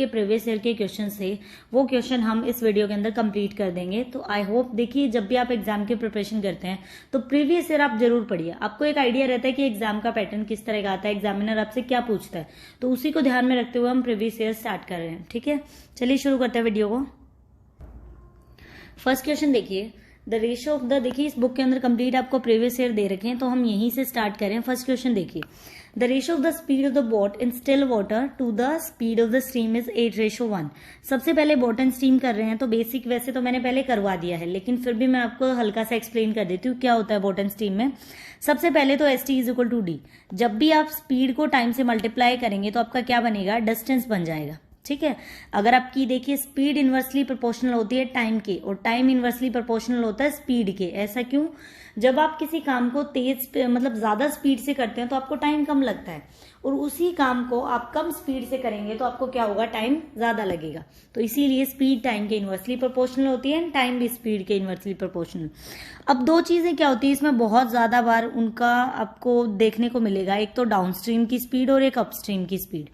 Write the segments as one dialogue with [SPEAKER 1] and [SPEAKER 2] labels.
[SPEAKER 1] के previous year के question थे वो क्वेश्चन हम इस वीडियो के अंदर कंप्लीट कर देंगे। तो आई होप, देखिए जब भी आप एग्जाम की प्रिपरेशन करते हैं तो प्रीवियस ईयर आप जरूर पढ़िए। आपको एक आइडिया रहता है कि एग्जाम का पैटर्न किस तरह का आता है, एग्जामिनर आपसे क्या पूछता है, तो उसी को ध्यान में रखते हुए हम प्रीवियस ईयर स्टार्ट कर रहे हैं। ठीक है, चलिए शुरू करते हैं वीडियो को। फर्स्ट क्वेश्चन देखिए, द रेशियो ऑफ द, देखिए इस बुक के अंदर कंप्लीट आपको प्रीवियस ईयर दे रखे हैं तो हम यहीं से स्टार्ट करें। फर्स्ट क्वेश्चन देखिए, the ratio of the speed of the boat in still water to the speed of the stream is 8:1। सबसे पहले बोट एंड स्ट्रीम कर रहे हैं तो बेसिक वैसे तो मैंने पहले करवा दिया है, लेकिन फिर भी मैं आपको हल्का सा एक्सप्लेन कर देती हूँ क्या होता है बोट एंड स्ट्रीम में। सबसे पहले तो ST is equal to D। जब भी आप स्पीड को टाइम से मल्टीप्लाई करेंगे तो आपका क्या बनेगा, डिस्टेंस बन जाएगा। ठीक है, अगर आपकी देखिए स्पीड इनवर्सली प्रोपोर्शनल होती है टाइम के और टाइम इनवर्सली प्रोपोर्शनल होता है स्पीड के। ऐसा क्यों? जब आप किसी काम को तेज मतलब ज्यादा स्पीड से करते हैं तो आपको टाइम कम लगता है, और उसी काम को आप कम स्पीड से करेंगे तो आपको क्या होगा, टाइम ज्यादा लगेगा। तो इसीलिए स्पीड टाइम के इनवर्सली प्रोपोर्शनल होती है, टाइम भी स्पीड के इनवर्सली प्रोपोर्शनल। अब दो चीजें क्या होती है इसमें बहुत ज्यादा बार उनका आपको देखने को मिलेगा, एक तो डाउनस्ट्रीम की स्पीड और एक अपस्ट्रीम की स्पीड।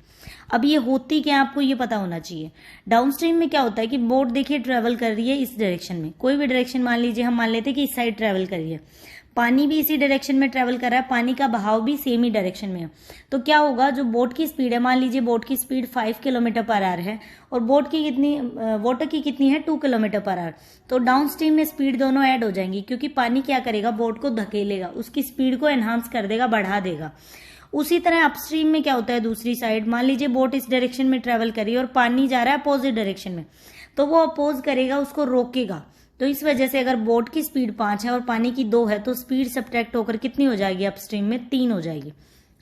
[SPEAKER 1] अब ये होती क्या, आपको ये पता होना चाहिए। डाउनस्ट्रीम में क्या होता है कि बोट देखिए ट्रेवल कर रही है इस डायरेक्शन में, कोई भी डायरेक्शन मान लीजिए, हम मान लेते हैं कि इस साइड ट्रेवल कर रही है, पानी भी इसी डायरेक्शन में ट्रेवल कर रहा है, पानी का बहाव भी सेम ही डायरेक्शन में है। तो क्या होगा, जो बोट की स्पीड है, मान लीजिए बोट की स्पीड 5 km/h है और बोट की कितनी, वाटर की कितनी है, 2 km/h। तो डाउनस्ट्रीम में स्पीड दोनों ऐड हो जाएंगी, क्योंकि पानी क्या करेगा, बोट को धकेलेगा, उसकी स्पीड को एनहांस कर देगा, बढ़ा देगा। उसी तरह अपस्ट्रीम में क्या होता है, दूसरी साइड मान लीजिए बोट इस डायरेक्शन में ट्रेवल कर रही है और पानी जा रहा है अपोजिट डायरेक्शन में, तो वो अपोज करेगा, उसको रोकेगा। तो इस वजह से अगर बोट की स्पीड 5 है और पानी की 2 है तो स्पीड सब्ट्रैक्ट होकर कितनी हो जाएगी, अपस्ट्रीम में 3 हो जाएगी।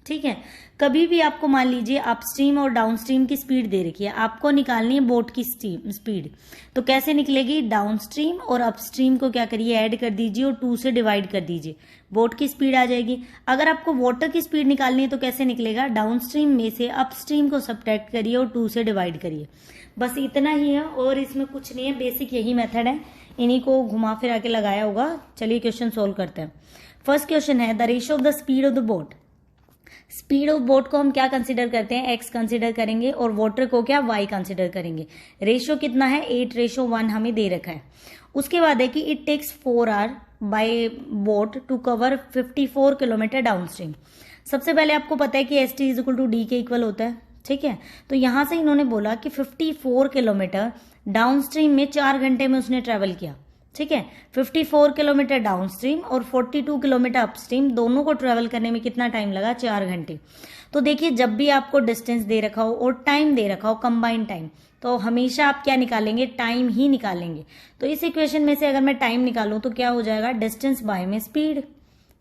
[SPEAKER 1] ठीक है, कभी भी आपको मान लीजिए अपस्ट्रीम और डाउनस्ट्रीम की स्पीड दे रखी है, आपको निकालनी है बोट की स्पीड, तो कैसे निकलेगी, डाउनस्ट्रीम और अपस्ट्रीम को क्या करिए, ऐड कर दीजिए और 2 से डिवाइड कर दीजिए, बोट की स्पीड आ जाएगी। अगर आपको वाटर की स्पीड निकालनी है तो कैसे निकलेगा, डाउनस्ट्रीम में से अपस्ट्रीम को सब्ट्रैक्ट करिए और 2 से डिवाइड करिए। बस इतना ही है और इसमें कुछ नहीं है, बेसिक यही मेथड है, इन्हीं को घुमा फिरा के लगाया होगा। चलिए क्वेश्चन सोल्व करते हैं। फर्स्ट क्वेश्चन है, the ratio of the speed of the boat. Speed of boat को हम क्या कंसीडर करते हैं, x कंसीडर करेंगे, और वाटर को क्या, y कंसीडर करेंगे। रेशियो कितना है, 8:1 हमें दे रखा है। उसके बाद है कि it takes 4 hour by boat to cover 54 kilometre downstream. सबसे पहले आपको पता है कि ST is equal to D के इक्वल होता है। ठीक है, तो यहां से इन्होंने बोला कि 54 किलोमीटर डाउनस्ट्रीम में 4 घंटे में उसने ट्रेवल किया। ठीक है, 54 किलोमीटर डाउनस्ट्रीम और 42 किलोमीटर अपस्ट्रीम, दोनों को ट्रेवल करने में कितना टाइम लगा, 4 घंटे। तो देखिए जब भी आपको डिस्टेंस दे रखा हो और टाइम दे रखा हो, कंबाइंड टाइम, तो हमेशा आप क्या निकालेंगे, टाइम ही निकालेंगे। तो इस इक्वेशन में से अगर मैं टाइम निकालूं तो क्या हो जाएगा, डिस्टेंस बाय में स्पीड।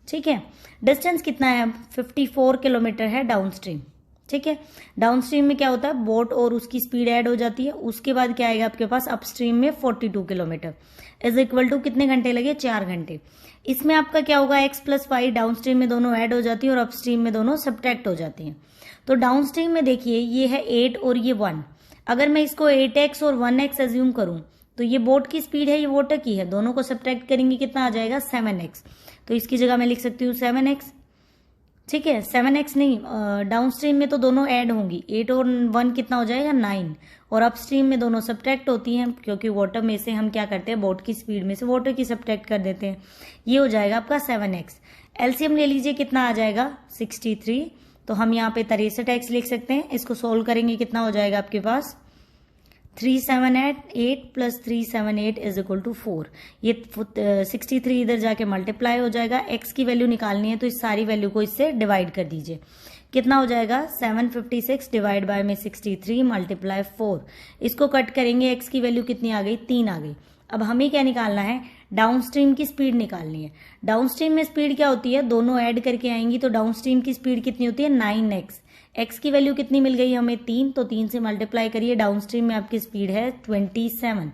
[SPEAKER 1] ठीक है, डिस्टेंस कितना है, 54 किलोमीटर है डाउनस्ट्रीम। ठीक है, डाउनस्ट्रीम में क्या होता है, बोट और उसकी स्पीड ऐड हो जाती है। उसके बाद क्या आएगा आपके पास, अपस्ट्रीम में 42 किलोमीटर इज इक्वल टू कितने घंटे लगे, 4 घंटे। इसमें आपका क्या होगा, x + 5 डाउनस्ट्रीम में दोनों ऐड हो जाती है और अपस्ट्रीम में दोनों सब्ट्रैक्ट हो जाती हैं। तो डाउनस्ट्रीम में देखिए ये है 8 और ये 1, अगर मैं इसको 8x और 1x एज्यूम करूं तो ये बोट की स्पीड है, ये वाटर की है, दोनों को सब्ट्रैक्ट करेंगे कितना आ जाएगा, 7x। तो इसकी जगह मैं लिख सकती हूँ 7x। ठीक है, 7x नहीं, डाउनस्ट्रीम में तो दोनों ऐड होंगी, 8 और 1 कितना हो जाएगा, 9, और अपस्ट्रीम में दोनों सब्ट्रैक्ट होती हैं, क्योंकि वाटर में से हम क्या करते हैं, बोट की स्पीड में से वाटर की सब्ट्रैक्ट कर देते हैं। ये हो जाएगा आपका 7x। एलसीएम ले लीजिए, कितना आ जाएगा, 63। तो हम यहाँ पे 63x लिख सकते हैं। इसको सोल्व करेंगे कितना हो जाएगा आपके पास, 378 प्लस 378 इज इक्वल टू 4। ये 63 इधर जाके मल्टीप्लाई हो जाएगा। x की वैल्यू निकालनी है तो इस सारी वैल्यू को इससे डिवाइड कर दीजिए, कितना हो जाएगा, 756 डिवाइड बाय में 63 मल्टीप्लाई 4। इसको कट करेंगे, x की वैल्यू कितनी आ गई, 3 आ गई। अब हमें क्या निकालना है, डाउनस्ट्रीम की स्पीड निकालनी है। डाउनस्ट्रीम में स्पीड क्या होती है, दोनों ऐड करके आएंगी, तो डाउनस्ट्रीम की स्पीड कितनी होती है, 9x। x की वैल्यू कितनी मिल गई हमें, 3, तो 3 से मल्टीप्लाई करिए, डाउनस्ट्रीम में आपकी स्पीड है 27।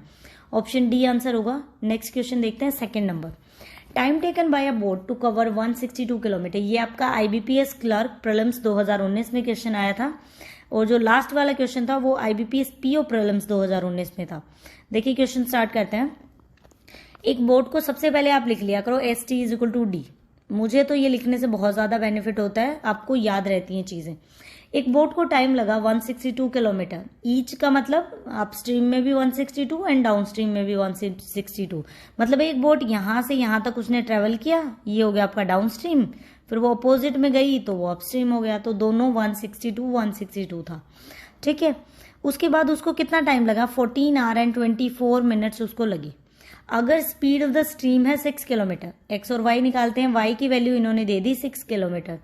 [SPEAKER 1] ऑप्शन डी आंसर होगा। नेक्स्ट क्वेश्चन देखते हैं, second number. Time taken by a boat to cover 162 kilometre. ये आपका IBPS क्लर्क प्रीलिम्स 2019 में क्वेश्चन आया था, और जो लास्ट वाला क्वेश्चन था वो IBPS PO प्रीलिम्स 2019 में था। देखिए क्वेश्चन स्टार्ट करते हैं। एक बोट को सबसे पहले आप लिख लिया करो ST = D। मुझे तो ये लिखने से बहुत ज्यादा बेनिफिट होता है, आपको याद रहती हैं चीजें। एक बोट को टाइम लगा 162 किलोमीटर, ईच का मतलब अपस्ट्रीम में भी 162 एंड डाउनस्ट्रीम में भी 162, मतलब एक बोट यहां से यहां तक उसने ट्रेवल किया, ये हो गया आपका डाउनस्ट्रीम, फिर वो अपोजिट में गई तो वो अपस्ट्रीम हो गया, तो दोनों 162 था। ठीक है, उसके बाद उसको कितना टाइम लगा, 14 आवर एंड 24 मिनट्स उसको लगी। अगर स्पीड ऑफ द स्ट्रीम है 6 किलोमीटर, एक्स और वाई निकालते हैं, वाई की वैल्यू इन्होंने दे दी 6 किलोमीटर,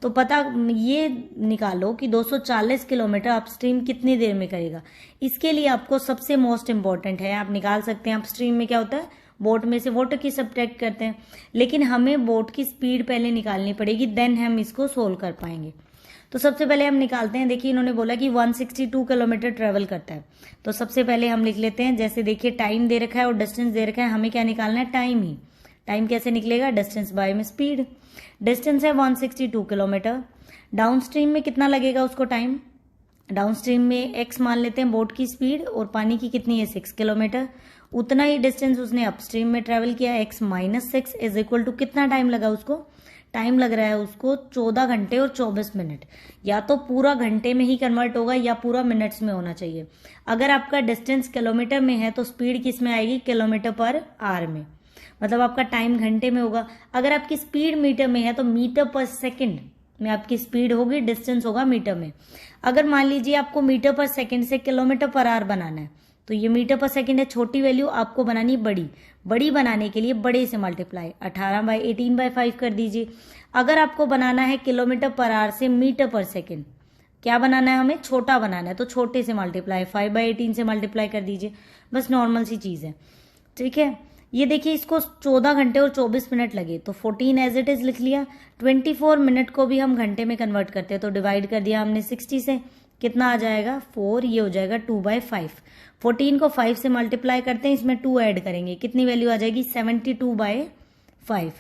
[SPEAKER 1] तो पता ये निकालो कि 240 किलोमीटर अपस्ट्रीम कितनी देर में करेगा। इसके लिए आपको सबसे मोस्ट इंपॉर्टेंट है, आप निकाल सकते हैं अपस्ट्रीम में क्या होता है, बोट में से वाटर की सब्ट्रैक्ट करते हैं, लेकिन हमें बोट की स्पीड पहले निकालनी पड़ेगी, देन हम इसको सोल्व कर पाएंगे। तो सबसे पहले हम निकालते हैं, देखिए इन्होंने बोला कि 162 किलोमीटर ट्रेवल करता है, तो सबसे पहले हम लिख लेते हैं, जैसे देखिए टाइम दे रखा है और डिस्टेंस दे रखा है, हमें क्या निकालना है, टाइम ही। टाइम कैसे निकलेगा, डिस्टेंस बाय में स्पीड, डिस्टेंस है 162 किलोमीटर, डाउन स्ट्रीम में कितना लगेगा उसको टाइम, डाउन स्ट्रीम में एक्स मान लेते हैं बोट की स्पीड, और पानी की कितनी है 6 किलोमीटर, उतना ही डिस्टेंस उसने अपस्ट्रीम में ट्रेवल किया, x minus 6 is equal to कितना टाइम लगा उसको, टाइम लग रहा है उसको 14 घंटे और 24 मिनट, या तो पूरा घंटे में ही कन्वर्ट होगा या पूरा मिनट्स में होना चाहिए। अगर आपका डिस्टेंस किलोमीटर में है तो स्पीड किस में आएगी, किलोमीटर पर आवर में, मतलब आपका टाइम घंटे में होगा। अगर आपकी स्पीड मीटर में है तो मीटर पर सेकंड में आपकी स्पीड होगी, डिस्टेंस होगा मीटर में। अगर मान लीजिए आपको मीटर पर सेकंड से किलोमीटर पर आवर बनाना है, तो ये मीटर पर सेकंड है, छोटी वैल्यू आपको बनानी बड़ी, बड़ी बनाने के लिए बड़े से मल्टीप्लाई 18/18/5 कर दीजिए। अगर आपको बनाना है किलोमीटर पर आवर से मीटर पर सेकंड, क्या बनाना है हमें, छोटा बनाना है, तो छोटे से मल्टीप्लाई 5/18 से मल्टीप्लाई कर दीजिए, बस नॉर्मल सी चीज है। ठीक है, ये देखिए इसको 14 घंटे और 24 मिनट लगे, तो 14 एज इट इज लिख लिया। 24 मिनट को भी हम घंटे में कन्वर्ट करते हैं, तो डिवाइड कर दिया हमने 60 से, कितना आ जाएगा 4, ये हो जाएगा 2/5। 14 को 5 से मल्टीप्लाई करते हैं, इसमें 2 ऐड करेंगे, कितनी वैल्यू आ जाएगी 72/5,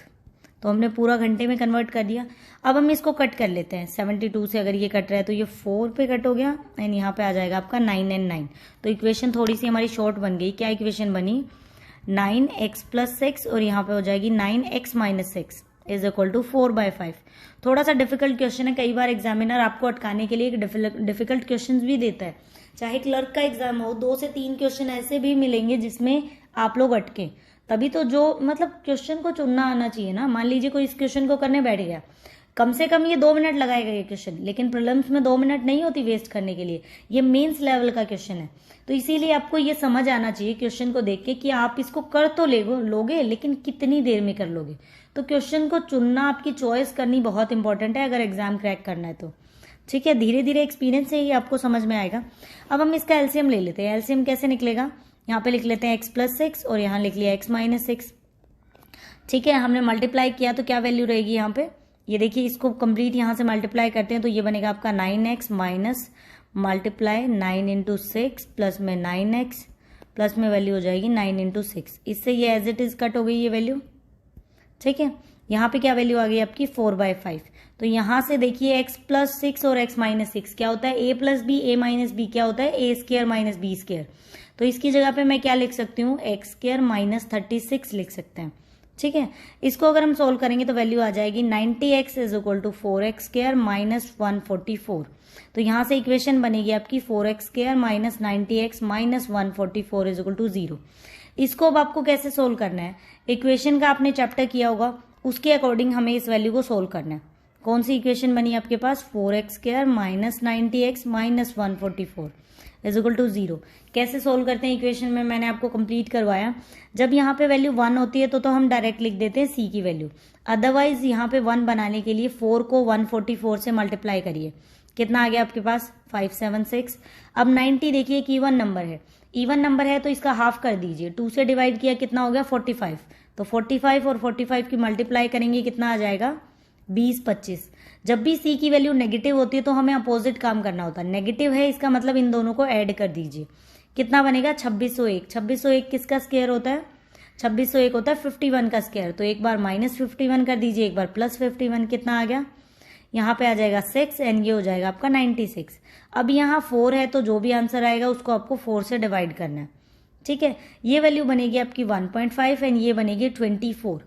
[SPEAKER 1] तो हमने पूरा घंटे में कन्वर्ट कर दिया। अब हम इसको कट कर लेते हैं, 72 से अगर ये कट रहा है तो ये 4 पे कट हो गया, एंड यहाँ पे आ जाएगा आपका 9 एंड 9, तो इक्वेशन थोड़ी सी हमारी शॉर्ट बन गई। क्या इक्वेशन बनी, 9x + 6 और यहाँ पे हो जाएगी 9x - 6 इज इक्वल टू 4/5। थोड़ा सा डिफिकल्ट क्वेश्चन है, कई बार एग्जामिनर आपको अटकाने के लिए एक डिफिकल्ट क्वेश्चन भी देता है, चाहे क्लर्क का एग्जाम हो, 2 से 3 क्वेश्चन ऐसे भी मिलेंगे जिसमें आप लोग अटके, तभी तो जो मतलब क्वेश्चन को चुनना आना चाहिए ना। मान लीजिए कोई इस क्वेश्चन को करने बैठ गया, कम से कम ये 2 मिनट लगाएगा ये क्वेश्चन, लेकिन प्रीलिम्स में 2 मिनट नहीं होती वेस्ट करने के लिए, ये मेंस लेवल का क्वेश्चन है, तो इसीलिए आपको ये समझ आना चाहिए क्वेश्चन को देख के कि आप इसको कर तो लोगे, लेकिन कितनी देर में कर लोगे। तो क्वेश्चन को चुनना, आपकी चॉइस करनी बहुत इंपॉर्टेंट है अगर एग्जाम क्रैक करना है तो। ठीक है, धीरे धीरे एक्सपीरियंस से ही आपको समझ में आएगा। अब हम इसका एलसीएम ले लेते हैं। एलसीएम कैसे निकलेगा, यहाँ पे लिख लेते हैं x + 6 और यहाँ लिख लिया x - 6। ठीक है, हमने मल्टीप्लाई किया तो क्या वैल्यू रहेगी यहाँ पे, ये देखिए इसको कंप्लीट यहाँ से मल्टीप्लाई करते हैं तो ये बनेगा आपका 9x माइनस मल्टीप्लाई 9 × 6 प्लस में 9x प्लस में वैल्यू हो जाएगी 9 × 6। इससे ये एज इट इज कट हो गई ये वैल्यू। ठीक है, यहाँ पे क्या वैल्यू आ गई आपकी 4/5। तो यहाँ से देखिए x + 6 और x - 6 क्या होता है, a + b, a - b क्या होता है, a² - b²। तो इसकी जगह पे मैं क्या लिख सकती हूँ, x² - 36 लिख सकते हैं। ठीक है, इसको अगर हम सोल्व करेंगे तो वैल्यू आ जाएगी 90x is equal to 4x² - 144। तो यहाँ से इक्वेशन बनेगी आपकी 4x² - 90x - 144 is equal to 0। इसको अब आपको कैसे सोल्व करना है, इक्वेशन का आपने चैप्टर किया होगा, उसके अकॉर्डिंग हमें इस वैल्यू को सोल्व करना है। कौन सी इक्वेशन बनी आपके पास, 4x² - 90x - 144 is equal to 0। कैसे सोल्व करते हैं इक्वेशन में, मैंने आपको कंप्लीट करवाया। जब यहाँ पे वैल्यू 1 होती है तो हम डायरेक्ट लिख देते हैं c की वैल्यू, अदरवाइज यहाँ पे 1 बनाने के लिए 4 को 144 से मल्टीप्लाई करिए, कितना आ गया आपके पास 576। अब 90 देखिए एक इवन नंबर है, इवन नंबर है तो इसका हाफ कर दीजिए, 2 से डिवाइड किया कितना हो गया 45, तो 45 और 45 की मल्टीप्लाई करेंगे कितना आ जाएगा 20 25। जब भी c की वैल्यू नेगेटिव होती है तो हमें अपोजिट काम करना होता है, नेगेटिव है इसका मतलब इन दोनों को ऐड कर दीजिए, कितना बनेगा 2601। 2601 किसका स्क्वायर होता है, 2601 होता है 51 का स्क्वायर, तो एक बार -51 कर दीजिए, एक बार +51, कितना आ गया, यहाँ पे आ जाएगा 6 एंड ये हो जाएगा आपका 96। अब यहाँ 4 है तो जो भी आंसर आएगा उसको आपको 4 से डिवाइड करना है। ठीक है, ये वैल्यू बनेगी आपकी 1.5 एंड ये बनेगी 24।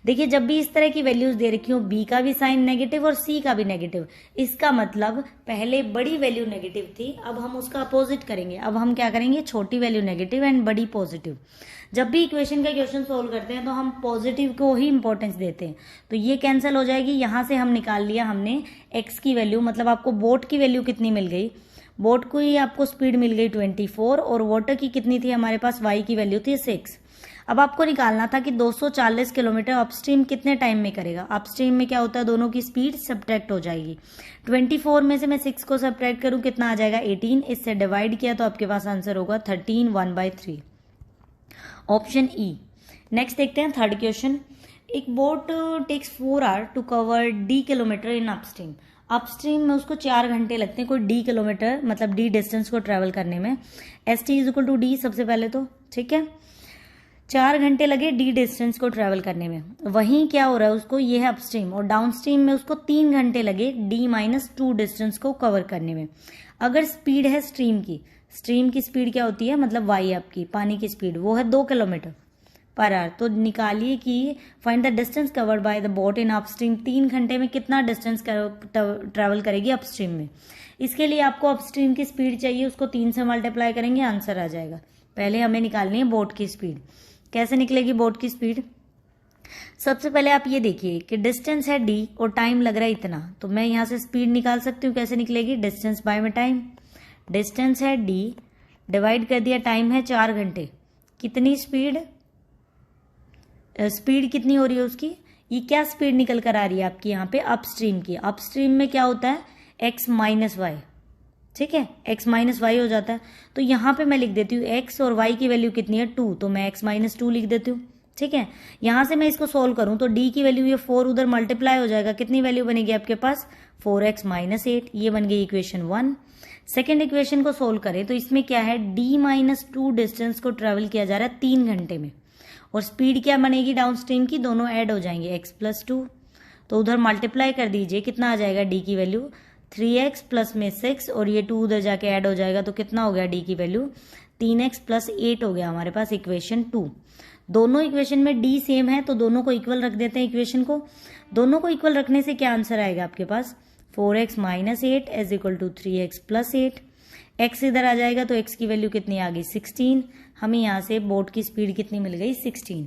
[SPEAKER 1] देखिए जब भी इस तरह की वैल्यूज दे रखी हो, बी का भी साइन नेगेटिव और सी का भी नेगेटिव, इसका मतलब पहले बड़ी वैल्यू नेगेटिव थी, अब हम उसका अपोजिट करेंगे। अब हम क्या करेंगे, छोटी वैल्यू नेगेटिव एंड बड़ी पॉजिटिव। जब भी इक्वेशन का क्वेश्चन सोल्व करते हैं तो हम पॉजिटिव को ही इंपॉर्टेंस देते हैं, तो ये कैंसिल हो जाएगी। यहां से हम निकाल लिया हमने एक्स की वैल्यू, मतलब आपको बोट की वैल्यू कितनी मिल गई, बोट को ही आपको स्पीड मिल गई 24 और वाटर की कितनी थी हमारे पास, वाई की वैल्यू थी 6। अब आपको निकालना था कि 240 किलोमीटर अपस्ट्रीम कितने टाइम में करेगा। अपस्ट्रीम में क्या होता है, दोनों की स्पीड सब्ट्रैक्ट हो जाएगी। 24 में से मैं 6 को सब्ट्रैक्ट करूं, कितना आ जाएगा 18, इससे डिवाइड किया तो आपके पास आंसर होगा 13, 1/3, ऑप्शन ई। नेक्स्ट देखते हैं थर्ड क्वेश्चन। एक boat takes 4 hour to cover d kilometre in upstream. Upstream में उसको 4 घंटे लगते हैं कोई d किलोमीटर, मतलब d डिस्टेंस को ट्रेवल करने में। S T is equal to D सबसे पहले तो, ठीक है, 4 घंटे लगे d डिस्टेंस को ट्रेवल करने में। वहीं क्या हो रहा है उसको, ये है अपस्ट्रीम, और डाउनस्ट्रीम में उसको 3 घंटे लगे d-2 डिस्टेंस को कवर करने में। अगर स्पीड है स्ट्रीम की स्पीड क्या होती है, मतलब वाई आपकी पानी की स्पीड, वो है 2 किलोमीटर पर आवर। तो निकालिए कि find the distance covered by the boat in upstream, 3 घंटे में कितना डिस्टेंस ट्रेवल करेगी अपस्ट्रीम में। इसके लिए आपको अपस्ट्रीम की स्पीड चाहिए, उसको 3 से मल्टीप्लाई करेंगे, आंसर आ जाएगा। पहले हमें निकालनी है बोट की स्पीड। कैसे निकलेगी बोट की स्पीड, सबसे पहले आप ये देखिए कि डिस्टेंस है d और टाइम लग रहा है इतना, तो मैं यहां से स्पीड निकाल सकती हूँ। कैसे निकलेगी, डिस्टेंस बाय में टाइम, डिस्टेंस है d डिवाइड कर दिया टाइम है 4 घंटे, कितनी स्पीड कितनी हो रही है उसकी, ये क्या स्पीड निकल कर आ रही है आपकी यहाँ पे अपस्ट्रीम की। अपस्ट्रीम में क्या होता है x माइनस वाई, ठीक है, x माइनस वाई हो जाता है। तो यहाँ पे मैं लिख देती हूँ x और y की वैल्यू कितनी है 2, तो मैं x माइनस 2 लिख देती हूँ, ठीक है। यहां से मैं इसको सोल्व करूं तो d की वैल्यू ये 4 उधर मल्टीप्लाई हो जाएगा, कितनी वैल्यू बनेगी आपके पास 4x माइनस 8, ये बन गई इक्वेशन 1। सेकेंड इक्वेशन को सोल्व करें तो इसमें क्या है d-2 डिस्टेंस को ट्रेवल किया जा रहा है 3 घंटे में, और स्पीड क्या बनेगी डाउनस्ट्रीम की, दोनों ऐड हो जाएंगे x+2, तो उधर मल्टीप्लाई कर दीजिए, कितना आ जाएगा d की वैल्यू 3x प्लस में 6 और ये 2 उधर जाके ऐड हो जाएगा, तो कितना हो गया d की वैल्यू 3x प्लस 8 हो गया हमारे पास इक्वेशन 2। दोनों इक्वेशन में d सेम है तो दोनों को इक्वल रख देते हैं इक्वेशन को। दोनों को इक्वल रखने से क्या आंसर आएगा आपके पास 4x minus 8 is equal to 3x plus 8। x इधर आ जाएगा तो x की वैल्यू कितनी आ गई 16। हमें यहाँ से बोट की स्पीड कितनी मिल गई 16।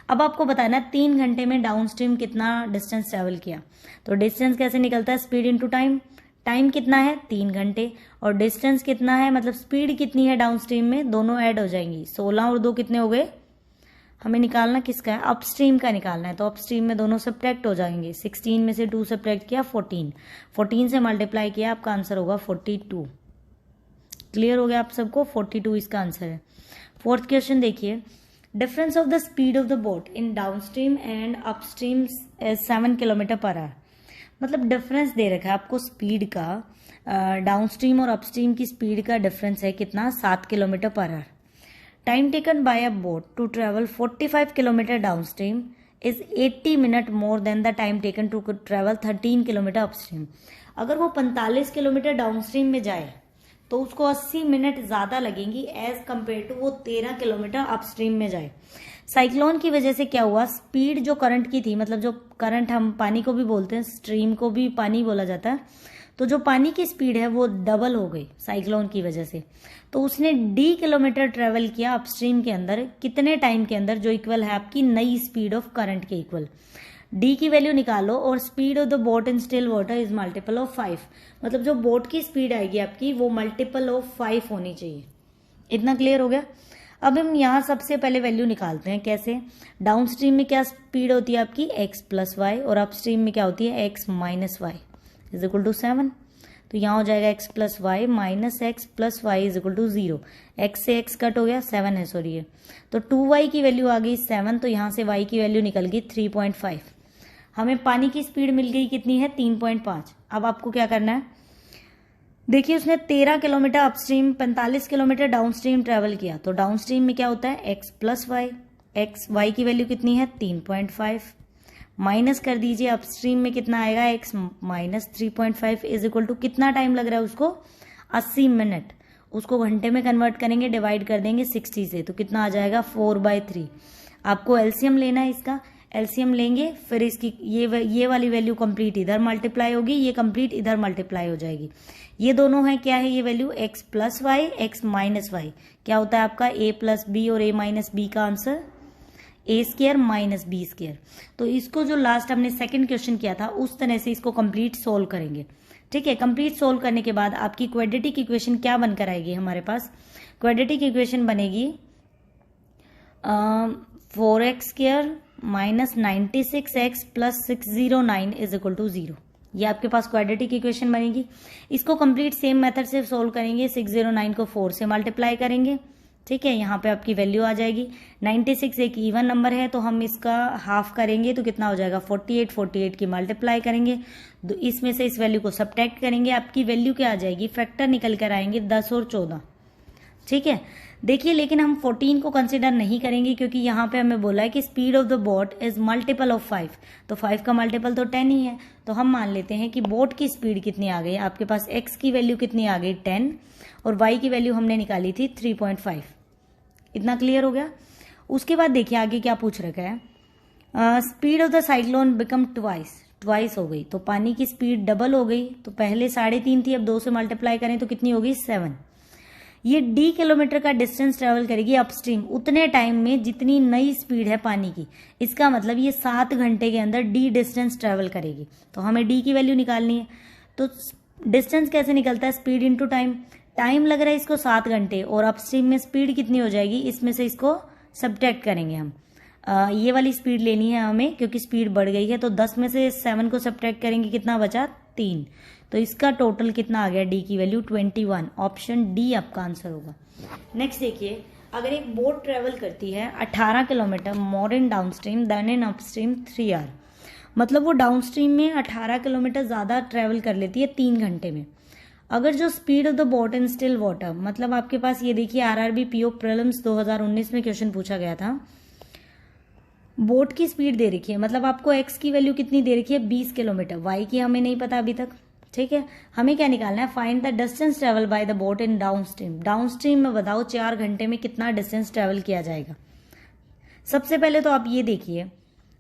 [SPEAKER 1] अब आपको बताना 3 घंटे में डाउनस्ट्रीम कितना डिस्टेंस ट्रेवल किया, तो डिस्टेंस कैसे निकलता है स्पीड इंटू टाइम। टाइम कितना है 3 घंटे और डिस्टेंस कितना है, मतलब स्पीड कितनी है डाउनस्ट्रीम में, दोनों ऐड हो जाएंगी। 16 और 2 कितने हो गए, हमें निकालना किसका है अपस्ट्रीम का निकालना है, तो अपस्ट्रीम में दोनों सब्ट्रैक्ट हो जाएंगे। 16 में से 2 सब्ट्रैक्ट किया 14 से मल्टीप्लाई किया, आपका आंसर होगा 42। क्लियर हो गया आप सबको, 42 इसका आंसर है। फोर्थ क्वेश्चन देखिए, difference of the speed of the boat in downstream and upstream 7 kilometre per our. मतलब डिफरेंस दे रखा है आपको स्पीड का, डाउनस्ट्रीम और अपस्ट्रीम की स्पीड का डिफरेंस है कितना 7 kilometre per hour. Time taken by a boat to travel 45 kilometre downstream is 80 minute more than the time taken to travel 13 kilometre upstream. अगर वो 45 किलोमीटर डाउनस्ट्रीम में जाए तो उसको 80 मिनट ज्यादा लगेंगी एज कम्पेयर टू वो 13 किलोमीटर अपस्ट्रीम में जाए। साइक्लोन की वजह से क्या हुआ, स्पीड जो करंट की थी, मतलब जो करंट हम पानी को भी बोलते हैं, स्ट्रीम को भी पानी बोला जाता है, तो जो पानी की स्पीड है वो डबल हो गई साइक्लोन की वजह से। तो उसने d किलोमीटर ट्रेवल किया अपस्ट्रीम के अंदर कितने टाइम के अंदर, जो इक्वल है आपकी नई स्पीड ऑफ करंट के इक्वल। d की वैल्यू निकालो और speed of the boat in still water is multiple of 5, मतलब जो बोट की स्पीड आएगी आपकी वो मल्टीपल ऑफ 5 होनी चाहिए। इतना क्लियर हो गया। अब हम यहाँ सबसे पहले वैल्यू निकालते हैं, कैसे, डाउनस्ट्रीम में क्या स्पीड होती है आपकी x प्लस वाई और अपस्ट्रीम में क्या होती है x minus Y is equal to 7। तो यहाँ हो जाएगा x plus Y minus X plus Y is equal to 0। x से x कट हो गया 7 है सॉरी है, तो 2y की वैल्यू आ गई 7, तो यहाँ से y की वैल्यू निकल गई 3.5। हमें पानी की स्पीड मिल गई कितनी है 3.5। अब आपको क्या करना है, देखिए उसने 13 kilometre upstream 45 kilometre downstream travel किया, तो डाउनस्ट्रीम में क्या होता है x plus Y, X Y की वैल्यू कितनी है 3.5, माइनस कर दीजिए अपस्ट्रीम में कितना आएगा x minus 3.5 is equal to कितना टाइम लग रहा है उसको 80 मिनट, उसको घंटे में कन्वर्ट करेंगे, डिवाइड कर देंगे 60 से, तो कितना आ जाएगा 4/3। आपको एलसीएम लेना है, इसका एलसीएम लेंगे, फिर इसकी ये वाली वैल्यू कंप्लीट इधर मल्टीप्लाई होगी, ये कंप्लीट इधर मल्टीप्लाई हो जाएगी। ये दोनों है क्या है ये value x plus Y X minus Y, क्या होता है आपका a प्लस बी और a माइनस बी का answer a square minus B square. तो इसको जो लास्ट हमने सेकंड क्वेश्चन किया था उस तरह से इसको कंप्लीट सोल्व करेंगे। ठीक है, कंप्लीट सोल्व करने के बाद आपकी क्वाड्रेटिक इक्वेशन क्या बनकर आएगी, हमारे पास क्वाड्रेटिक इक्वेशन बनेगी 4x square minus 96x plus 609 is equal to 0। ये आपके पास क्वाड्रेटिक इक्वेशन बनेगी। इसको कंप्लीट सेम मेथड से सोल्व करेंगे, 609 को 4 से मल्टीप्लाई करेंगे। ठीक है, यहाँ पे आपकी वैल्यू आ जाएगी। 96 एक इवन नंबर है तो हम इसका हाफ करेंगे तो कितना हो जाएगा 48 की मल्टीप्लाई करेंगे, तो इसमें से इस वैल्यू को सब्ट्रैक्ट करेंगे, आपकी वैल्यू क्या आ जाएगी, फैक्टर निकल कर आएंगे 10 और 14। ठीक है, देखिए लेकिन हम 14 को कंसिडर नहीं करेंगे क्योंकि यहाँ पे हमें बोला है कि speed of the boat is multiple of 5, तो 5 का मल्टीपल तो 10 ही है। तो हम मान लेते हैं कि बोट की स्पीड कितनी आ गई, आपके पास x की वैल्यू कितनी आ गई 10 और y की वैल्यू हमने निकाली थी 3.5। इतना क्लियर हो गया। उसके बाद देखिए आगे क्या पूछ रखा है, speed of the cyclone become twice हो गई, तो पानी की स्पीड डबल हो गई। तो पहले 3.5 थी, अब 2 से मल्टीप्लाई करें तो कितनी होगी 7। ये d किलोमीटर का डिस्टेंस ट्रेवल करेगी अपस्ट्रीम उतने टाइम में जितनी नई स्पीड है पानी की। इसका मतलब ये 7 घंटे के अंदर d डिस्टेंस ट्रेवल करेगी। तो हमें d की वैल्यू निकालनी है। तो डिस्टेंस कैसे निकलता है, स्पीड इंटू टाइम। टाइम लग रहा है इसको 7 घंटे और अपस्ट्रीम में स्पीड कितनी हो जाएगी, इसमें से इसको सब्ट्रैक्ट करेंगे हम। ये वाली स्पीड लेनी है हमें क्योंकि स्पीड बढ़ गई है, तो 10 में से 7 को सब्ट्रैक्ट करेंगे, कितना बचा 3। तो इसका टोटल कितना आ गया, डी की वैल्यू 21। ऑप्शन डी आपका आंसर होगा। नेक्स्ट देखिए, अगर एक बोट ट्रेवल करती है 18 kilometre more in downstream than in upstream 3 hour, मतलब वो डाउनस्ट्रीम में 18 किलोमीटर ज्यादा ट्रेवल कर लेती है 3 घंटे में। अगर जो speed of the boat in still water, मतलब आपके पास ये देखिए आरआरबी पीओ प्रीलिम्स 2019 में क्वेश्चन पूछा गया था, बोट की स्पीड दे रखी है, मतलब आपको x की वैल्यू कितनी दे रखी है 20 किलोमीटर, y की हमें नहीं पता अभी तक। ठीक है, हमें क्या निकालना है, find the distance travel by the boat in downstream. Downstream में बताओ 4 घंटे में कितना डिस्टेंस ट्रेवल किया जाएगा। सबसे पहले तो आप ये देखिए,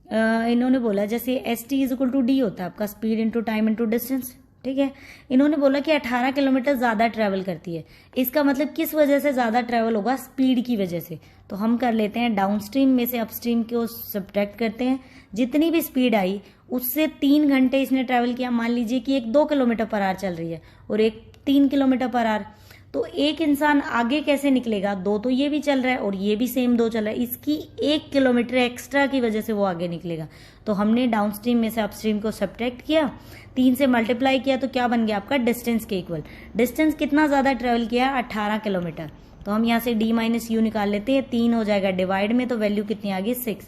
[SPEAKER 1] इन्होंने बोला जैसे ST is equal to D होता है आपका speed into time into distance. ठीक है, इन्होंने बोला कि 18 किलोमीटर ज्यादा ट्रेवल करती है, इसका मतलब किस वजह से ज्यादा ट्रेवल होगा, स्पीड की वजह से। तो हम कर लेते हैं डाउनस्ट्रीम में से अपस्ट्रीम को सब्ट्रैक्ट करते हैं, जितनी भी स्पीड आई उससे 3 घंटे इसने ट्रेवल किया। मान लीजिए कि एक 2 किलोमीटर पर आवर चल रही है और एक 3 किलोमीटर पर आवर, तो एक इंसान आगे कैसे निकलेगा, 2 तो ये भी चल रहा है और ये भी सेम 2 चल रहा है, इसकी 1 किलोमीटर एक्स्ट्रा की वजह से वो आगे निकलेगा। तो हमने डाउनस्ट्रीम में से अपस्ट्रीम को सब्ट्रैक्ट किया, 3 से मल्टीप्लाई किया, तो क्या बन गया आपका डिस्टेंस के इक्वल। डिस्टेंस कितना ज्यादा ट्रेवल किया, 18 किलोमीटर। तो हम यहाँ से d माइनस यू निकाल लेते हैं, 3 हो जाएगा डिवाइड में, तो वैल्यू कितनी आ गई 6।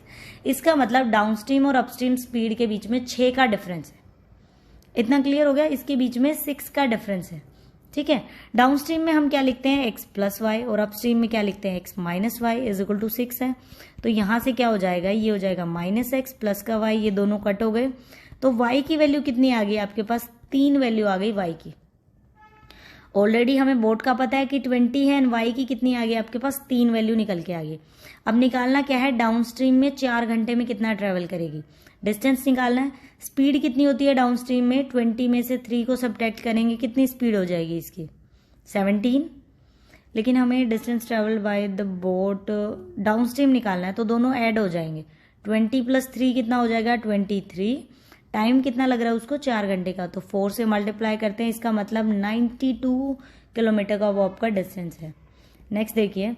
[SPEAKER 1] इसका मतलब डाउनस्ट्रीम और अपस्ट्रीम स्पीड के बीच में 6 का डिफरेंस है। इतना क्लियर हो गया, इसके बीच में 6 का डिफरेंस है। ठीक है, डाउनस्ट्रीम में हम क्या लिखते हैं x प्लस वाई और अपस्ट्रीम में क्या लिखते हैं x minus Y is equal to 6 है। तो यहां से क्या हो जाएगा, ये हो जाएगा माइनस एक्स प्लस का y, ये दोनों कट हो गए। तो y की वैल्यू कितनी आ गई आपके पास, 3 वैल्यू आ गई y की। ऑलरेडी हमें बोट का पता है कि 20 है, एंड y की कितनी आ गई आपके पास, 3 वैल्यू निकल के आ गई। अब निकालना क्या है, डाउनस्ट्रीम में 4 घंटे में कितना ट्रेवल करेगी, डिस्टेंस निकालना है। स्पीड कितनी होती है डाउनस्ट्रीम में, 20 में से 3 को सब्ट्रैक्ट करेंगे, कितनी स्पीड हो जाएगी इसकी 17। लेकिन हमें distance travel by the boat downstream निकालना है, तो दोनों ऐड हो जाएंगे। 20 प्लस 3 कितना हो जाएगा 23। टाइम कितना लग रहा है उसको, 4 घंटे का, तो 4 से मल्टीप्लाई करते हैं, इसका मतलब 92 किलोमीटर का वो आपका डिस्टेंस है। नेक्स्ट देखिए,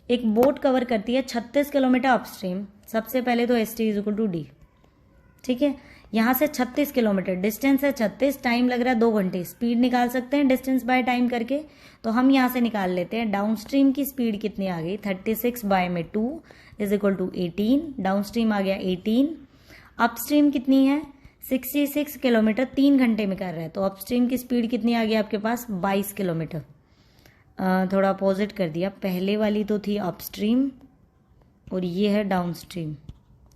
[SPEAKER 1] एक बोट कवर करती है 36 किलोमीटर अपस्ट्रीम। सबसे पहले तो ST is equal to D. ठीक है, यहाँ से 36 किलोमीटर, डिस्टेंस है 36, टाइम लग रहा है 2 घंटे। स्पीड निकाल सकते हैं डिस्टेंस बाय टाइम करके, तो हम यहाँ से निकाल लेते हैं। डाउनस्ट्रीम की स्पीड कितनी आ गई, 36 बाय में 2 इज इक्वल टू 18। डाउनस्ट्रीम आ गया 18। अपस्ट्रीम कितनी है 66 किलोमीटर, 3 घंटे में कर रहा है, तो अपस्ट्रीम की स्पीड कितनी आ गई आपके पास 22 किलोमीटर। थोड़ा अपोजिट कर दिया, पहले वाली तो थी अपस्ट्रीम और ये है डाउनस्ट्रीम,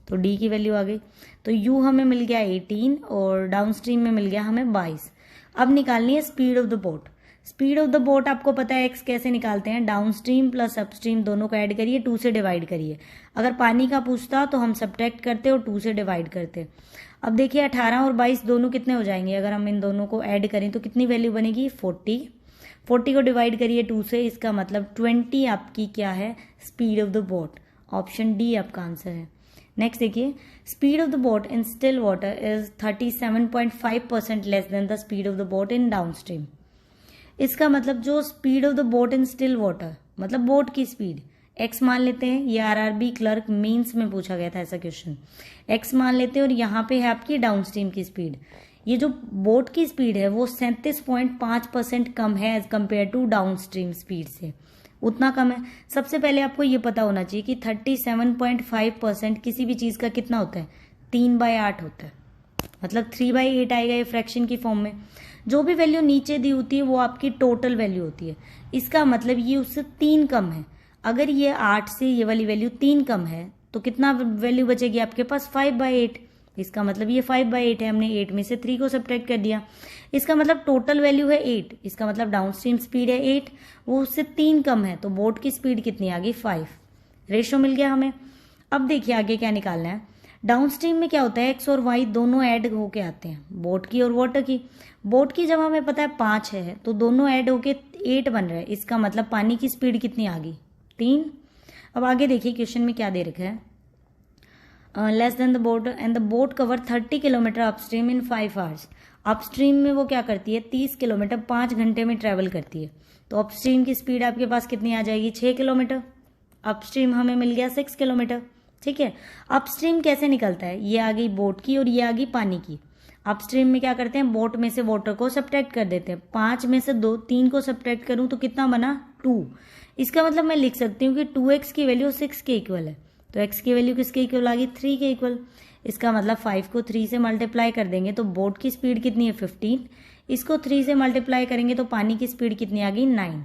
[SPEAKER 1] तो डी की वैल्यू आ गई। तो यू हमें मिल गया 18 और डाउनस्ट्रीम में मिल गया हमें 22। अब निकालनी है speed of the boat. Speed of the boat आपको पता है एक्स कैसे निकालते हैं, डाउन स्ट्रीम प्लस अपस्ट्रीम दोनों को ऐड करिए, 2 से डिवाइड करिए। अगर पानी का पूछता तो हम सब्ट्रैक्ट करते और 2 से डिवाइड करते। अब देखिए 18 और 22 दोनों कितने हो जाएंगे, अगर हम इन दोनों को ऐड करें तो कितनी वैल्यू बनेगी 40। 40 को डिवाइड करिए 2 से, इसका मतलब 20 आपकी क्या है speed of the boat. Option D आपका आंसर है। नेक्स्ट देखिए, speed of the boat in still water is 37.5% less than the speed of the boat in down stream. इसका मतलब जो speed of the boat in still water मतलब boat की speed x मान लेते हैं, ये आरआरबी क्लर्क मेंस में पूछा गया था ऐसा क्वेश्चन, एक्स मान लेते हैं और यहाँ पे है आपकी डाउन स्ट्रीम की स्पीड। ये जो बोट की स्पीड है वो 37.5% कम है as compare to downstream speed से, उतना कम है। सबसे पहले आपको ये पता होना चाहिए कि 37.5% किसी भी चीज का कितना होता है 3/8 होता है, मतलब 3/8 आएगा ये फ्रैक्शन की फॉर्म में। जो भी वैल्यू नीचे दी होती है वो आपकी टोटल वैल्यू होती है, इसका मतलब ये उससे 3 कम है। अगर ये 8 से ये वाली वैल्यू 3 कम है तो कितना वैल्यू बचेगी आपके पास 5/8, इसका मतलब ये 5/8 है, हमने 8 में से 3 को सब्ट्रैक्ट कर दिया, इसका मतलब टोटल वैल्यू है 8, इसका मतलब डाउन स्ट्रीम स्पीड है 8, वो उससे 3 कम है, तो बोट की स्पीड कितनी आ गई 5। रेशो मिल गया हमें। अब देखिए आगे क्या निकालना है। डाउन स्ट्रीम में क्या होता है एक्स और वाई दोनों ऐड होके आते हैं, बोट की और वाटर की। बोट की जब हमें पता है 5 है तो दोनों ऐड होके 8 बन रहा है, इसका मतलब पानी की स्पीड कितनी आ गई 3। अब आगे देखिए क्वेश्चन में क्या दे रखा है, less than the boat and the boat cover 30 kilometre upstream in 5 hours. Upstream में वो क्या करती है 30 किलोमीटर 5 घंटे में ट्रेवल करती है, तो अपस्ट्रीम की स्पीड आपके पास कितनी आ जाएगी 6 किलोमीटर। अपस्ट्रीम हमें मिल गया 6 किलोमीटर, ठीक है। अपस्ट्रीम कैसे निकलता है, ये आ गई बोट की और ये आ गई पानी की। अपस्ट्रीम में क्या करते हैं बोट में से वाटर को सब्ट्रैक्ट कर देते हैं, 5 में से 3 को सब्ट्रैक्ट करूं तो कितना बना 2। इसका मतलब मैं लिख सकती हूँ कि 2x की वैल्यू 6 के इक्वल है, तो x की वैल्यू किसके इक्वल आ गई 3 के इक्वल। इसका मतलब 5 को 3 से मल्टीप्लाई कर देंगे तो बोट की स्पीड कितनी है 15, इसको 3 से मल्टीप्लाई करेंगे तो पानी की स्पीड कितनी आ गई 9।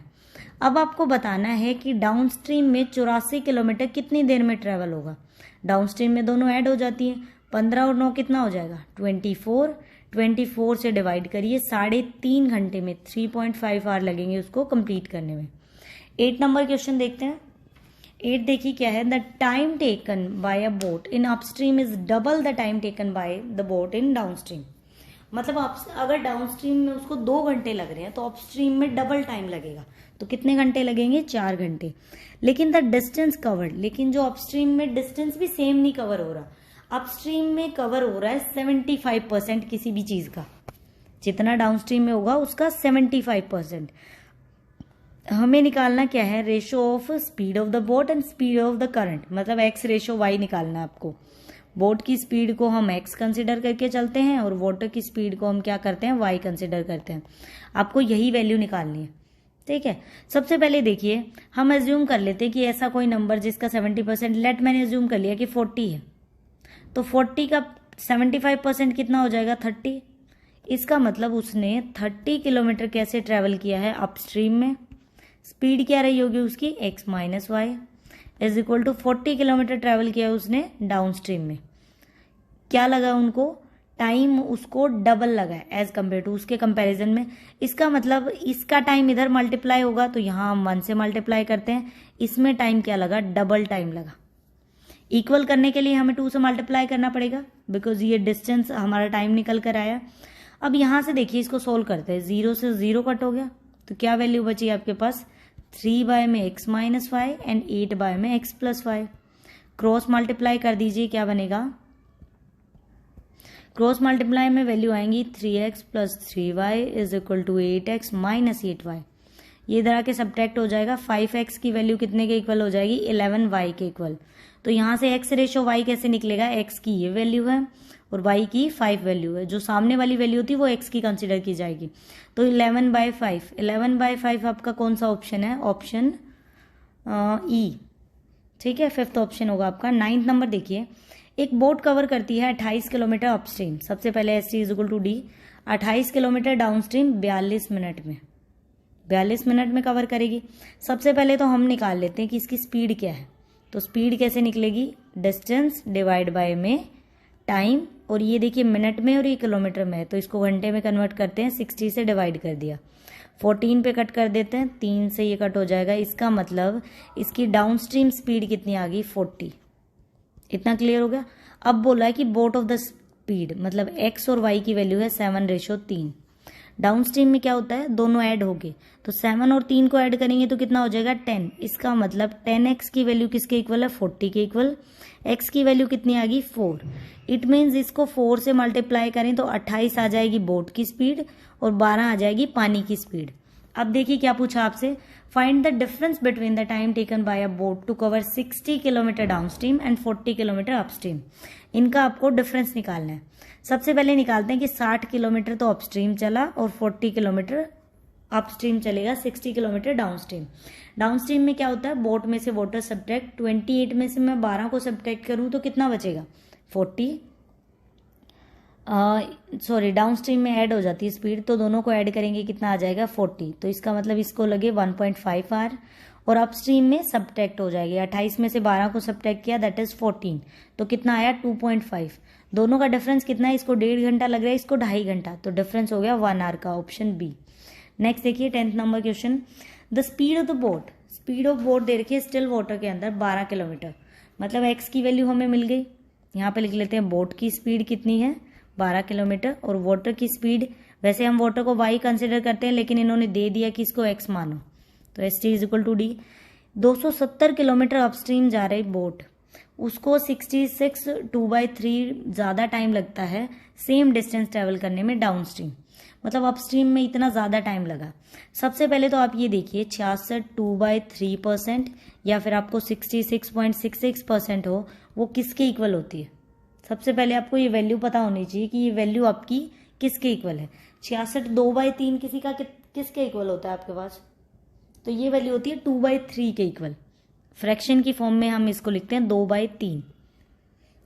[SPEAKER 1] अब आपको बताना है कि डाउन स्ट्रीम में 84 किलोमीटर कितनी देर में ट्रेवल होगा। डाउन स्ट्रीम में दोनों ऐड हो जाती हैं, 15 और 9 कितना हो जाएगा 24, 24 से डिवाइड करिए, 3.5 घंटे में 3.5 आवर लगेंगे उसको कंप्लीट करने में। 8 नंबर क्वेश्चन देखते हैं। 8 देखिए क्या है, the time taken by a boat in upstream is double the time taken by the boat in down stream. मतलब अगर डाउन स्ट्रीम में उसको 2 घंटे लग रहे हैं तो अपस्ट्रीम में डबल टाइम लगेगा, तो कितने घंटे लगेंगे 4 घंटे। लेकिन द डिस्टेंस कवर्ड, लेकिन जो अपस्ट्रीम में डिस्टेंस भी सेम नहीं कवर हो रहा, अपस्ट्रीम में कवर हो रहा है 75% किसी भी चीज का, जितना डाउनस्ट्रीम में होगा उसका 75%। हमें निकालना क्या है ratio of speed of the boat and speed of the current, मतलब एक्स रेशो वाई निकालना है आपको। बोट की स्पीड को हम एक्स कंसिडर करके चलते हैं और वाटर की स्पीड को हम क्या करते हैं वाई कंसिडर करते हैं। आपको यही वैल्यू निकालनी है, ठीक है। सबसे पहले देखिए हम एज्यूम कर लेते हैं कि ऐसा कोई नंबर जिसका 70%, लेट मैंने एज्यूम कर लिया कि 40 है, तो 40 का 75% कितना हो जाएगा 30। इसका मतलब उसने 30 किलोमीटर कैसे ट्रेवल किया है अपस्ट्रीम में, स्पीड क्या रही होगी उसकी x minus Y is equal to 40 kilometre travel किया उसने डाउन स्ट्रीम में। क्या लगा उनको टाइम, उसको डबल लगा है एज कम्पेयर टू उसके कंपैरिजन में। इसका मतलब इसका टाइम इधर मल्टीप्लाई होगा तो यहाँ हम 1 से मल्टीप्लाई करते हैं, इसमें टाइम क्या लगा डबल टाइम लगा। इक्वल करने के लिए हमें 2 से मल्टीप्लाई करना पड़ेगा बिकॉज ये डिस्टेंस हमारा टाइम निकल कर आया। अब यहां से देखिए इसको सोल्व करते हैं, 0 से 0 कट हो गया तो क्या वैल्यू बची आपके पास 3 में x माइनस वाई एंड 8 में x plus y. Cross multiply कर दीजिए, क्या बनेगा, क्रॉस मल्टीप्लाई में वैल्यू आएंगी 3x plus 3y is equal to 8x minus 8y। ये इधर आके सब्ट्रैक्ट हो जाएगा, 5x की वैल्यू कितने के इक्वल हो जाएगी 11y के इक्वल। तो यहां से x रेशो y कैसे निकलेगा, x की ये वैल्यू है और y की 5 वैल्यू है, जो सामने वाली वैल्यू थी वो x की कंसिडर की जाएगी। तो 11/5, 11/5 आपका कौन सा ऑप्शन है, ऑप्शन ई, ठीक है, 5th ऑप्शन होगा आपका। 9th नंबर देखिए, एक बोट कवर करती है 28 किलोमीटर अपस्ट्रीम, सबसे पहले s T is equal to d, 28 kilometre downstream 42 minute में, 42 मिनट में कवर करेगी। सबसे पहले तो हम निकाल लेते हैं कि इसकी स्पीड क्या है, तो स्पीड कैसे निकलेगी, डिस्टेंस डिवाइड बाय में टाइम, और ये देखिए मिनट में और ये किलोमीटर में है तो इसको घंटे में कन्वर्ट करते हैं, 60 से डिवाइड कर दिया। 14 पे कट कर देते हैं, 3 से ये कट हो जाएगा। इसका मतलब इसकी डाउन स्ट्रीम स्पीड कितनी आ गई 40। इतना क्लियर हो गया। अब बोला है कि बोट ऑफ द स्पीड, मतलब x और y की वैल्यू है 7:3। डाउन स्ट्रीम में क्या होता है, दोनों ऐड हो गए, तो 7 और 3 को ऐड करेंगे तो कितना हो जाएगा 10। इसका मतलब 10x की वैल्यू किसके इक्वल है, 40 के इक्वल। x की वैल्यू कितनी आ गई 4। इट मीन्स इसको 4 से मल्टीप्लाई करें तो 28 आ जाएगी बोट की स्पीड और 12 आ जाएगी पानी की स्पीड। अब देखिए क्या पूछा आपसे, find the difference between the time taken by a boat to cover 60 kilometre downstream and 40 kilometre upstream. इनका आपको डिफरेंस निकालना है। सबसे पहले निकालते हैं कि 60 किलोमीटर तो अपस्ट्रीम चला और 40 किलोमीटर अपस्ट्रीम चलेगा, 60 किलोमीटर डाउनस्ट्रीम। डाउनस्ट्रीम में क्या होता है, बोट में से वाटर सब्ट्रैक्ट, 28 में से मैं 12 को सब्ट्रैक्ट करूं तो कितना बचेगा 40। सॉरी, डाउनस्ट्रीम में ऐड हो जाती है स्पीड, तो दोनों को ऐड करेंगे कितना आ जाएगा 40। तो इसका मतलब इसको लगे 1.5 आवर और अपस्ट्रीम में सब्ट्रैक्ट हो जाएगी। 28 में से 12 को सब्ट्रैक्ट किया दैट इज 14, तो कितना आया 2.5। दोनों का डिफरेंस कितना है, इसको 1.5 घंटा लग रहा है, इसको 2.5 घंटा, तो डिफरेंस हो गया 1 आवर का, ऑप्शन बी। नेक्स्ट देखिए 10th number question, the speed of the boat. Speed of boat दे रखी है स्टिल वाटर के अंदर 12 किलोमीटर, मतलब एक्स की वैल्यू हमें मिल गई। यहाँ पे लिख लेते हैं बोट की स्पीड कितनी है 12 किलोमीटर और वाटर की स्पीड, वैसे हम वाटर को वाई कंसिडर करते हैं लेकिन इन्होंने दे दिया कि इसको एक्स मानो, तो s T is equal to d. 270 kilometre upstream जा रही बोट, उसको 66 2/3 ज्यादा टाइम लगता है सेम डिस्टेंस ट्रेवल करने में डाउन स्ट्रीम, मतलब अपस्ट्रीम में इतना ज्यादा टाइम लगा। सबसे पहले तो आप ये देखिए 66 2/3% या फिर आपको 66.66% हो, वो किसके इक्वल होती है। सबसे पहले आपको ये वैल्यू पता होनी चाहिए कि ये वैल्यू आपकी किसके इक्वल है। 66 2/3 किसी का किसके इक्वल होता है आपके पास, तो ये वैल्यू होती है 2/3 के इक्वल। फ्रैक्शन की फॉर्म में हम इसको लिखते हैं 2/3।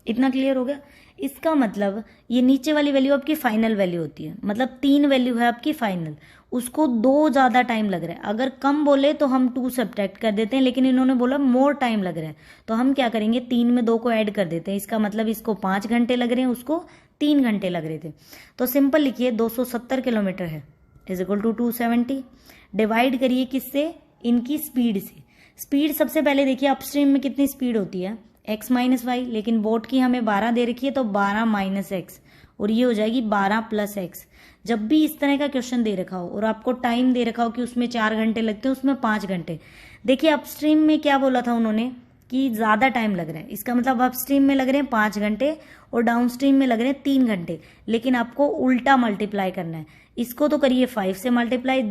[SPEAKER 1] इतना क्लियर हो गया। इसका मतलब ये नीचे वाली वैल्यू आपकी फाइनल वैल्यू होती है, मतलब 3 वैल्यू है आपकी फाइनल, उसको 2 ज्यादा टाइम लग रहा है। अगर कम बोले तो हम 2 सब्ट्रैक्ट कर देते हैं, लेकिन इन्होंने बोला मोर टाइम लग रहा है, तो हम क्या करेंगे 3 में 2 को ऐड कर देते हैं। इसका मतलब इसको 5 घंटे लग रहे हैं, उसको 3 घंटे लग रहे थे। तो सिंपल लिखिए 270 किलोमीटर है इज इक्वल टू 270, डिवाइड करिए किससे, इनकी स्पीड से। स्पीड सबसे पहले देखिए अपस्ट्रीम में कितनी स्पीड होती है x माइनस वाई, लेकिन बोट की हमें 12 दे रखी है तो 12 माइनस एक्स, और ये हो जाएगी 12 प्लस एक्स। जब भी इस तरह का क्वेश्चन दे रखा हो और आपको टाइम दे रखा हो कि उसमें 4 घंटे लगते हैं उसमें 5 घंटे, देखिए अपस्ट्रीम में क्या बोला था उन्होंने कि ज्यादा टाइम लग रहा है, इसका मतलब अपस्ट्रीम में लग रहे हैं 5 घंटे और डाउनस्ट्रीम में लग रहे हैं 3 घंटे, लेकिन आपको उल्टा मल्टीप्लाई करना है। इसको तो करिए 5 से मल्टीप्लाई,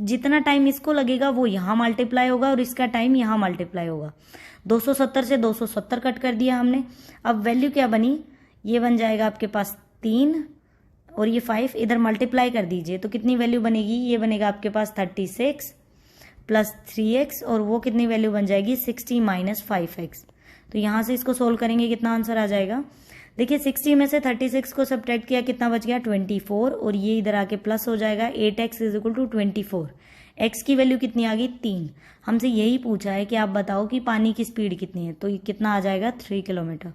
[SPEAKER 1] जितना टाइम इसको लगेगा वो यहाँ मल्टीप्लाई होगा और इसका टाइम यहाँ मल्टीप्लाई होगा। 270 से 270 कट कर दिया हमने। अब वैल्यू क्या बनी, ये बन जाएगा आपके पास 3 और ये 5 इधर मल्टीप्लाई कर दीजिए तो कितनी वैल्यू बनेगी, ये बनेगा आपके पास 36 प्लस 3x और वो कितनी वैल्यू बन जाएगी 60 माइनस 5x। तो यहां से इसको सोल्व करेंगे कितना आंसर आ जाएगा, देखिए 60 में से 36 को सब्ट्रैक्ट किया कितना बच गया 24 और ये इधर आके प्लस हो जाएगा 8x is equal to 24। x की वैल्यू कितनी आ गई 3। हमसे यही पूछा है कि आप बताओ कि पानी की स्पीड कितनी है, तो ये कितना आ जाएगा 3 किलोमीटर।